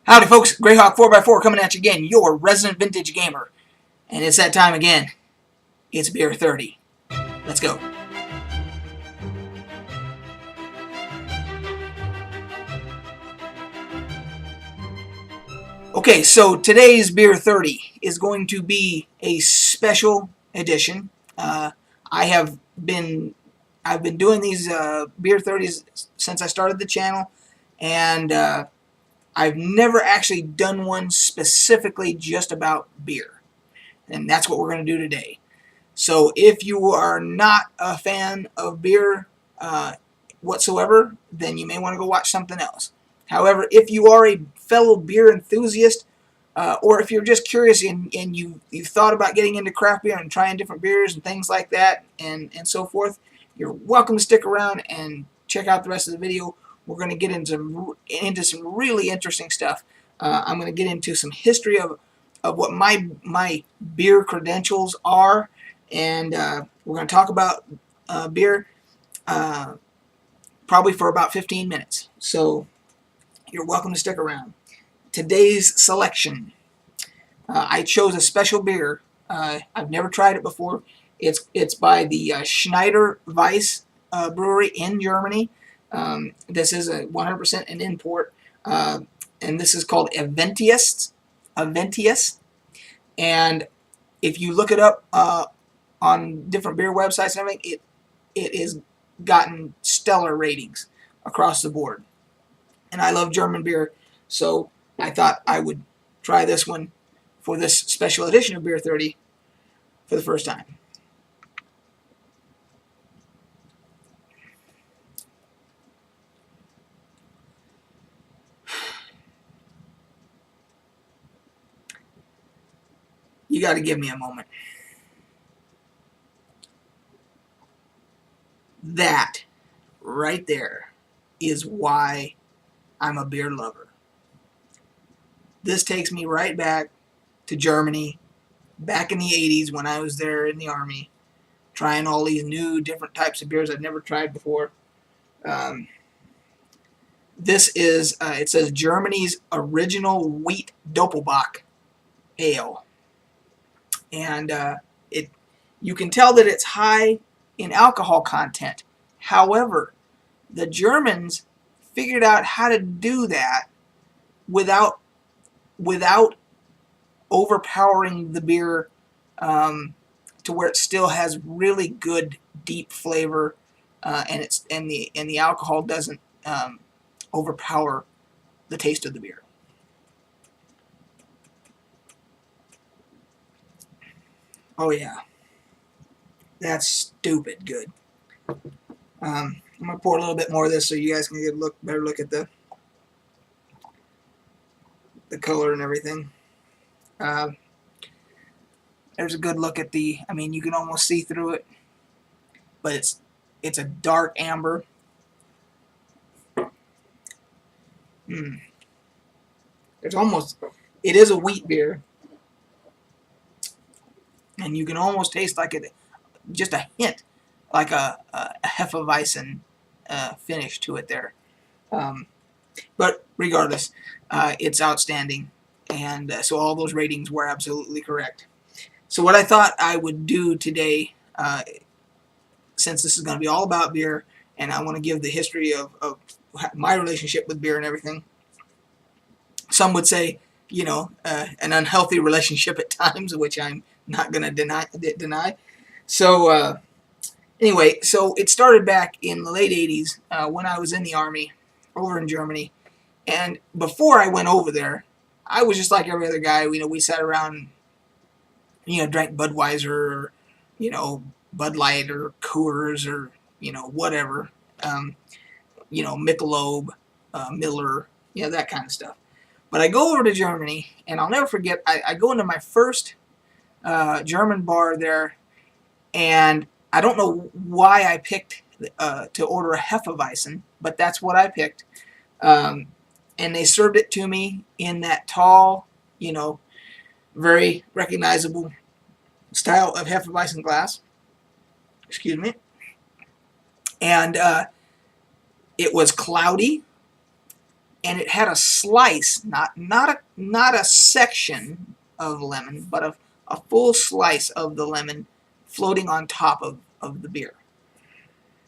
Howdy folks, Greyhawk4x4 coming at you again, your resident vintage gamer. And it's that time again. It's beer 30. Let's go. Okay, so today's beer 30 is going to be a special edition. I've been doing these beer 30s since I started the channel, and I've never actually done one specifically just about beer, and that's what we're going to do today. So if you are not a fan of beer whatsoever, then you may want to go watch something else. However, if you are a fellow beer enthusiast, or if you're just curious and you've thought about getting into craft beer and trying different beers and things like that and so forth, you're welcome to stick around and check out the rest of the video. We're going to get into some really interesting stuff. I'm going to get into some history of what my beer credentials are, and we're going to talk about beer probably for about 15 minutes. So you're welcome to stick around. Today's selection, I chose a special beer. I've never tried it before. It's by the Schneider Weiss brewery in Germany. This is a 100% an import, and this is called Aventius. And if you look it up on different beer websites and everything, it has gotten stellar ratings across the board. And I love German beer, so I thought I would try this one for this special edition of Beer 30 for the first time. You got to give me a moment. That right there is why I'm a beer lover. This takes me right back to Germany, back in the 80s when I was there in the Army, trying all these new different types of beers I'd never tried before. This is, it says Germany's original wheat Dopplebock ale. And you can tell that it's high in alcohol content. However, the Germans figured out how to do that without overpowering the beer to where it still has really good deep flavor, and the alcohol doesn't overpower the taste of the beer. Oh yeah, that's stupid good. I'm gonna pour a little bit more of this so you guys can get a better look at the color and everything. There's a good look at the. I mean, you can almost see through it, but it's a dark amber. There's almost. It is a wheat beer, and you can almost taste like just a hint, like a Hefeweizen finish to it there. But regardless, it's outstanding, and so all those ratings were absolutely correct. So what I thought I would do today, since this is going to be all about beer, and I want to give the history of my relationship with beer and everything. Some would say, you know, an unhealthy relationship at times, which I'm not going to deny. So anyway, so it started back in the late 80s when I was in the Army over in Germany. And before I went over there, I was just like every other guy. You know, we sat around, you know, drank Budweiser or, you know, Bud Light or Coors or, you know, whatever. You know, Michelob, Miller, you know, that kind of stuff. But I go over to Germany, and I'll never forget, I go into my first German bar there, and I don't know why I picked to order a Hefeweizen, but that's what I picked. And they served it to me in that tall, you know, very recognizable style of Hefeweizen glass. Excuse me. And it was cloudy, and it had a slice, not a section of lemon, but a full slice of the lemon floating on top of the beer.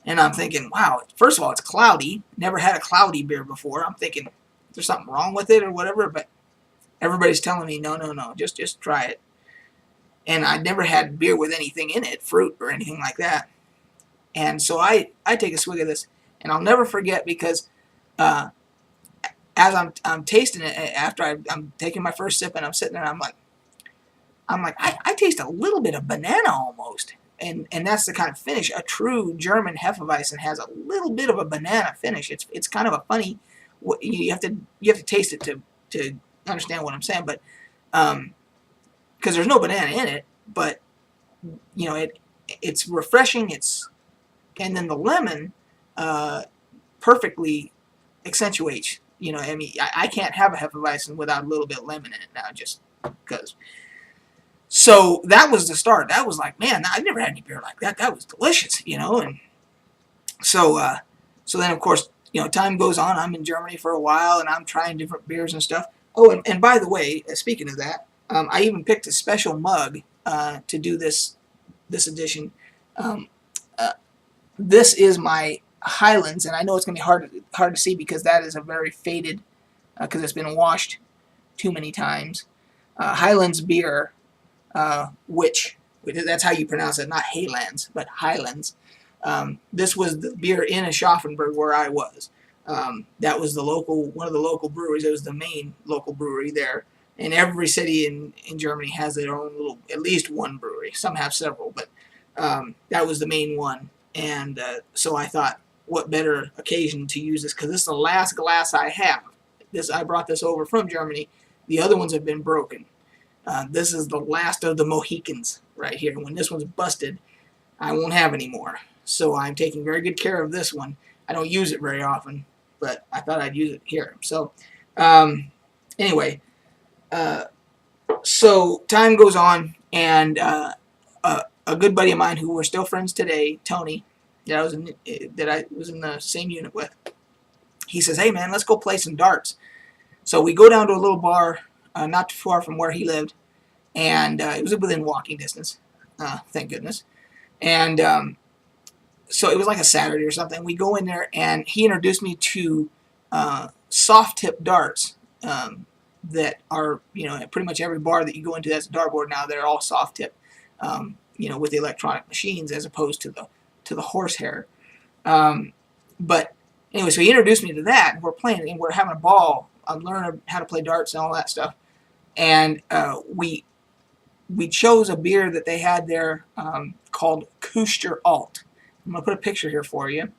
And I'm thinking, wow, first of all, it's cloudy. Never had a cloudy beer before. I'm thinking, there's something wrong with it or whatever, but everybody's telling me, no, just try it. And I'd never had beer with anything in it, fruit or anything like that. And so I take a swig of this, and I'll never forget, because as I'm tasting it, after I'm taking my first sip and I'm sitting there, I'm like, I taste a little bit of banana almost. And that's the kind of finish. A true German Hefeweizen has a little bit of a banana finish. It's kind of a funny. You have to taste it to understand what I'm saying. But because there's no banana in it, but it's refreshing. And then the lemon perfectly accentuates. I mean, I can't have a Hefeweizen without a little bit of lemon in it now, just because. So that was the start. That was like, man, I've never had any beer like that. That was delicious, And so then, of course, time goes on. I'm in Germany for a while, and I'm trying different beers and stuff. Oh, and by the way, speaking of that, I even picked a special mug to do this edition. This is my Highlands, and I know it's going to be hard to see because that is a very faded, because it's been washed too many times. Highlands beer. Which that's how you pronounce it, not Haylands, but Highlands. This was the beer in Aschaffenburg where I was. That was one of the local breweries. It was the main local brewery there. And every city in Germany has their own at least one brewery. Some have several, but that was the main one. And so I thought, what better occasion to use this? Because this is the last glass I have. I brought this over from Germany. The other ones have been broken. This is the last of the Mohicans right here. When this one's busted, I won't have any more. So I'm taking very good care of this one. I don't use it very often, but I thought I'd use it here. So anyway, so time goes on, and a good buddy of mine who we're still friends today, Tony, that I was in the same unit with, he says, hey man, let's go play some darts. So we go down to a little bar not too far from where he lived, and it was within walking distance, thank goodness. And so it was like a Saturday or something. We go in there, and he introduced me to soft tip darts that are, pretty much every bar that you go into that's a dartboard now, they're all soft tip, with the electronic machines as opposed to the horsehair. But anyway, so he introduced me to that, and we're playing, and we're having a ball. I'm learning how to play darts and all that stuff. And we chose a beer that they had there called Küster Alt. I'm going to put a picture here for you.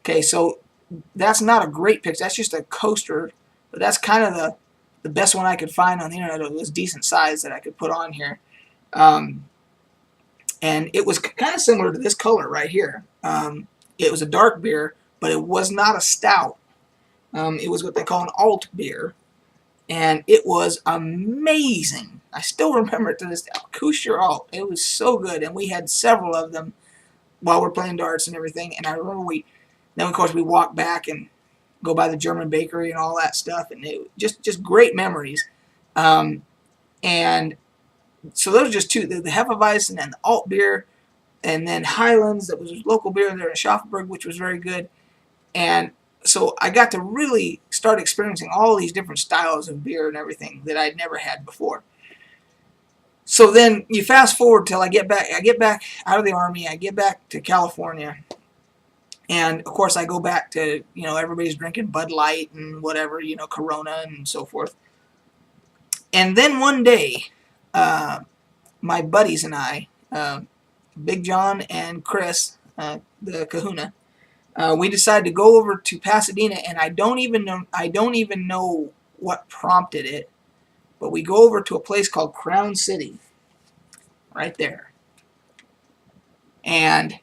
Okay, so that's not a great picture. That's just a coaster, but that's kind of the best one I could find on the internet. It was decent size that I could put on here. And it was kind of similar to this color right here. It was a dark beer, but it was not a stout. It was what they call an alt beer, and it was amazing. I still remember it to this day. Küster Alt. It was so good, and we had several of them while we're playing darts and everything. And I remember then of course we walked back and go by the German bakery and all that stuff, and it just great memories. And so those are just two, the Hefeweizen and the alt beer, and then Highlands, that was a local beer there in Aschaffenburg, which was very good. And so I got to really start experiencing all these different styles of beer and everything that I'd never had before. So then you fast forward till I get back out of the Army, I get back to California, and of course I go back to, everybody's drinking Bud Light and whatever, Corona and so forth. And then one day, my buddies and I, Big John and Chris, the Kahuna, we decided to go over to Pasadena, and I don't even know what prompted it, but we go over to a place called Crown City, right there. And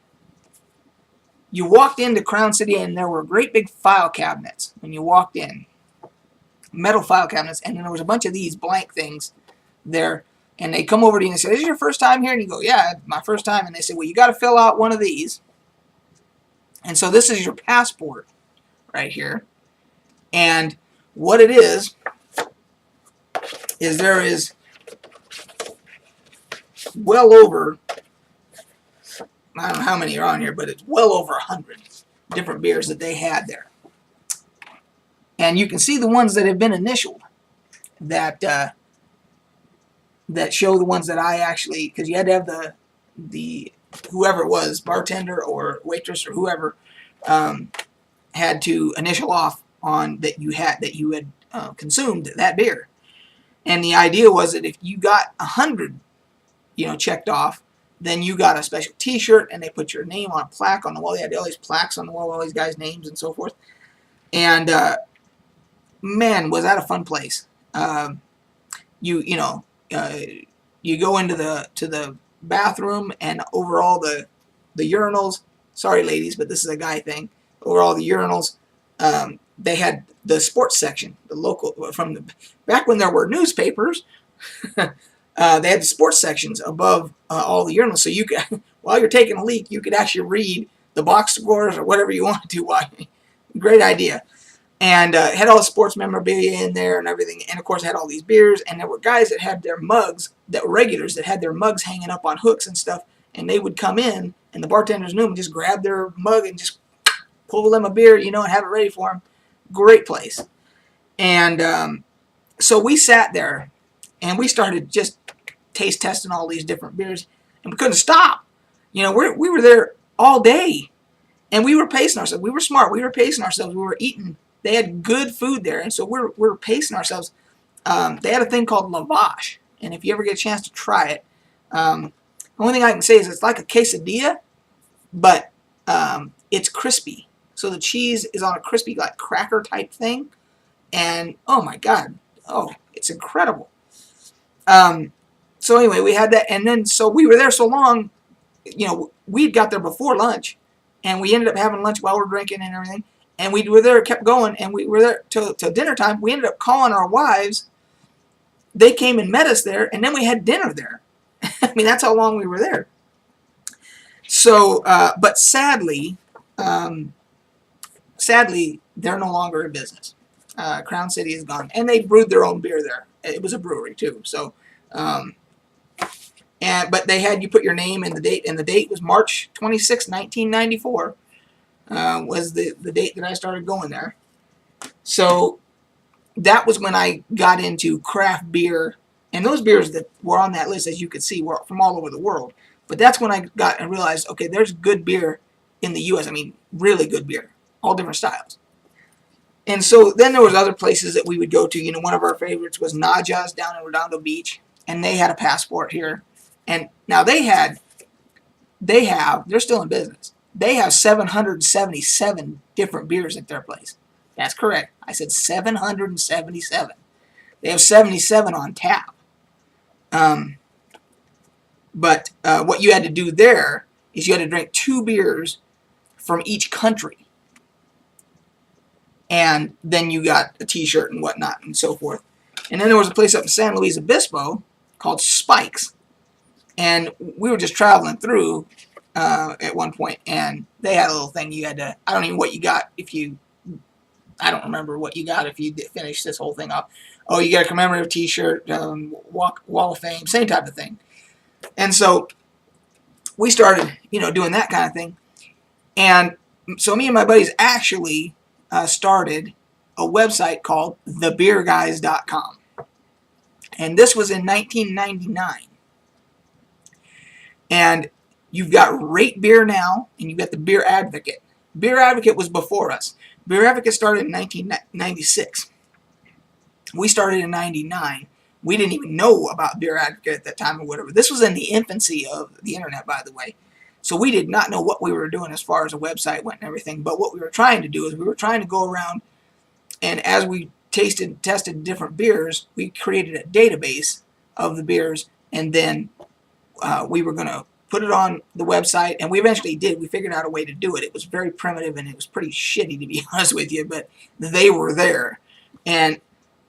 you walked into Crown City, and there were great big file cabinets when you walked in, metal file cabinets, and then there was a bunch of these blank things there. And they come over to you and say, "This is your first time here?" And you go, "Yeah, my first time." And they say, "Well, you got to fill out one of these." And so this is your passport right here. And what it is there is well over, I don't know how many are on here, but it's well over 100 different beers that they had there. And you can see the ones that have been initialed that that show the ones that I actually, because you had to have the whoever it was, bartender or waitress or whoever, had to initial off on that you had consumed that beer. And the idea was that if you got 100, checked off, then you got a special T-shirt, and they put your name on a plaque on the wall. They had all these plaques on the wall, all these guys' names and so forth. And man, was that a fun place! You go into the bathroom, and over all the urinals. Sorry, ladies, but this is a guy thing. Over all the urinals, they had the sports section, the local back when there were newspapers. They had the sports sections above all the urinals, so you could, while you're taking a leak, you could actually read the box scores or whatever you wanted to. Great idea. And had all the sports memorabilia in there and everything, and of course had all these beers. And there were guys that had their mugs, that were regulars, that had their mugs hanging up on hooks and stuff. And they would come in, and the bartenders knew them, and just grab their mug and just pull them a beer, and have it ready for them. Great place. And so we sat there, and we started just taste testing all these different beers, and we couldn't stop. We were there all day, and we were pacing ourselves. We were smart. We were pacing ourselves. We were eating. They had good food there, and so we're pacing ourselves. They had a thing called lavash, and if you ever get a chance to try it, the only thing I can say is it's like a quesadilla, but it's crispy. So the cheese is on a crispy, like cracker type thing, and oh my God, it's incredible. So anyway, we had that, and then so we were there so long, we'd got there before lunch, and we ended up having lunch while we're drinking and everything, and we were there, kept going, and we were there till dinner time. We ended up calling our wives. They came and met us there, and then we had dinner there. I mean, that's how long we were there. So, but sadly, they're no longer in business. Crown City is gone, and they brewed their own beer there. It was a brewery too. So, but they had you put your name and the date, and the date was March 26, 1994. Was the date that I started going there. So that was when I got into craft beer, and those beers that were on that list, as you could see, were from all over the world. But that's when I got and realized, okay, there's good beer in the U.S. I mean, really good beer, all different styles. And so then there was other places that we would go to. One of our favorites was Naja's down in Redondo Beach, and they had a passport here. And now they're still in business. They have 777 different beers at their place. That's correct. I said 777. They have 77 on tap. But what you had to do there is you had to drink 2 beers from each country. And then you got a T-shirt and whatnot and so forth. And then there was a place up in San Luis Obispo called Spike's. And we were just traveling through at one point, and they had a little thing you had to, I don't remember what you got if you finished this whole thing up. Oh, you got a commemorative T-shirt, Wall of Fame, same type of thing. And so we started, doing that kind of thing. And so me and my buddies actually started a website called thebeerguys.com. And this was in 1999. And you've got Rate Beer now, and you've got the Beer Advocate. Beer Advocate was before us. Beer Advocate started in 1996. We started in 99. We didn't even know about Beer Advocate at that time or whatever. This was in the infancy of the internet, by the way. So we did not know what we were doing as far as a website went and everything. But what we were trying to do is we were trying to go around, and as we tested different beers, we created a database of the beers, and then we were going to put it on the website, and we eventually did. We figured out a way to do it. It was very primitive, and it was pretty shitty, to be honest with you, but they were there. And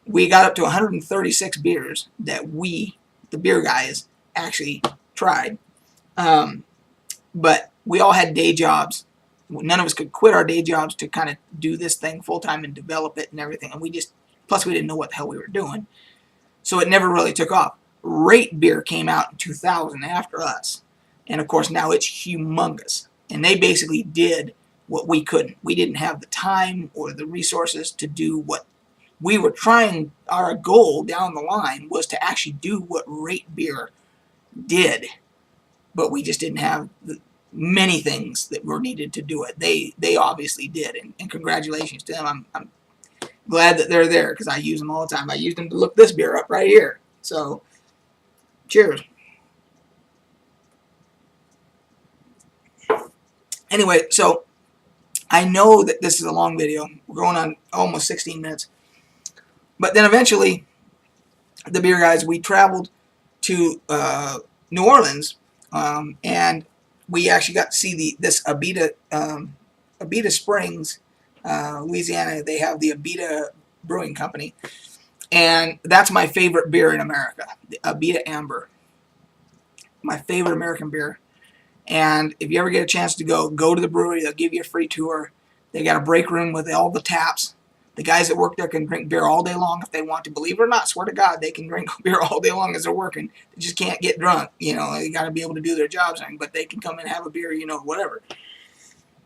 we got up to 136 beers that we, the beer guys, actually tried. But we all had day jobs, none of us could quit our day jobs to kind of do this thing full time and develop it and everything. And plus we didn't know what the hell we were doing. So it never really took off. Rate Beer came out in 2000 after us. And of course now it's humongous. And they basically did what we couldn't. We didn't have the time or the resources to do what we were trying. Our goal down the line was to actually do what Rate Beer did. But we just didn't have many things that were needed to do it. They obviously did. And congratulations to them. I'm glad that they're there because I use them all the time. I use them to look this beer up right here. So, cheers. Anyway, so I know that this is a long video. We're going on almost 16 minutes. But then eventually, the beer guys, we traveled to New Orleans, and we actually got to see this Abita Springs, Louisiana. They have the Abita Brewing Company, and that's my favorite beer in America, the Abita Amber. My favorite American beer. And if you ever get a chance to go to the brewery. They'll give you a free tour. They got a break room with all the taps. The guys that work there can drink beer all day long if they want to. Believe it or not, swear to God, they can drink beer all day long as they're working. They just can't get drunk. You know, they got to be able to do their jobs, but they can come and have a beer, you know, whatever.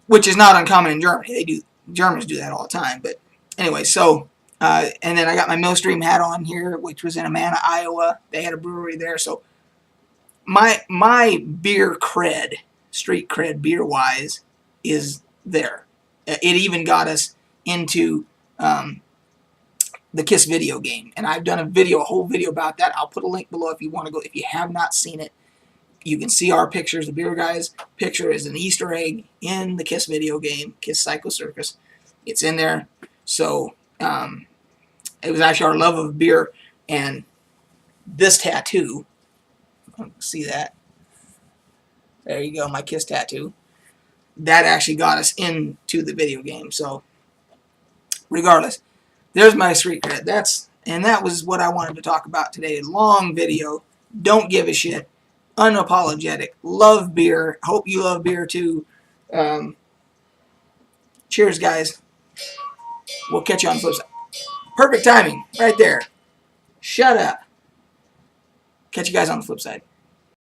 Which is not uncommon in Germany. Germans do that all the time. But anyway, so and then I got my Millstream hat on here, which was in Amana, Iowa. They had a brewery there, so. My beer cred, street cred beer-wise, is there. It even got us into the KISS video game. And I've done a whole video about that. I'll put a link below if you want to go. If you have not seen it, you can see our pictures. The beer guy's picture is an Easter egg in the KISS video game, KISS Psycho Circus. It's in there. So it was actually our love of beer and this tattoo. See that? There you go, my KISS tattoo. That actually got us into the video game. So, regardless, there's my street cred. That was what I wanted to talk about today. Long video. Don't give a shit. Unapologetic. Love beer. Hope you love beer too. Cheers, guys. We'll catch you on the flip side. Perfect timing, right there. Shut up. Catch you guys on the flip side.